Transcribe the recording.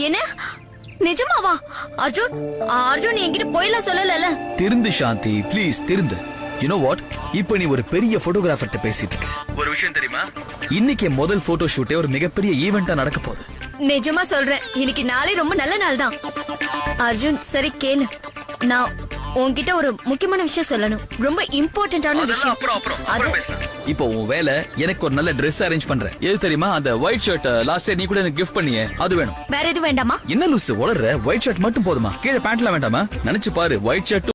என்ன நிஜமாவா? அர்ஜுன் அர்ஜுன் என்கிட்ட போயெல்லாம் சொல்லல. திருந்து சாந்தி, please Thirunthu. You know what? இப்போ நீ ஒரு பெரிய போட்டோகிராஃபர்ட்ட பேசிட்டு இருக்க. ஒரு விஷயம் தெரியுமா? இன்னைக்கு முதல் போட்டோ ஷூட்டே ஒரு மிகப்பெரிய ஈவென்ட்டா நடக்க போகுது. நிஜமா சொல்றேன், இன்னைக்கு நாளே ரொம்ப நல்ல நாள் தான். அர்ஜுன் சரி கேளு, நான் உன்கிட்ட ஒரு முக்கியமான விஷயம் சொல்லணும். ரொம்ப இம்பார்ட்டன்டான விஷயம். இப்போ உன் வேலை எனக்கு ஒரு நல்ல Dress அரேஞ்ச் பண்றேன். எது தெரியுமா? அந்த ஒயிட் ஷர்ட் லாஸ்ட் இயர் நீ கூட எனக்கு கிஃப்ட் பண்ணியே, அது வேணும். வேற எதுவும் வேண்டாமா? என்ன லூசு வளர்ற? ஒயிட் ஷர்ட் மட்டும் போதுமா? கீழே பேண்ட்லாம் வேண்டாமா? நினைச்சு பாரு, ஒயிட் ஷர்ட்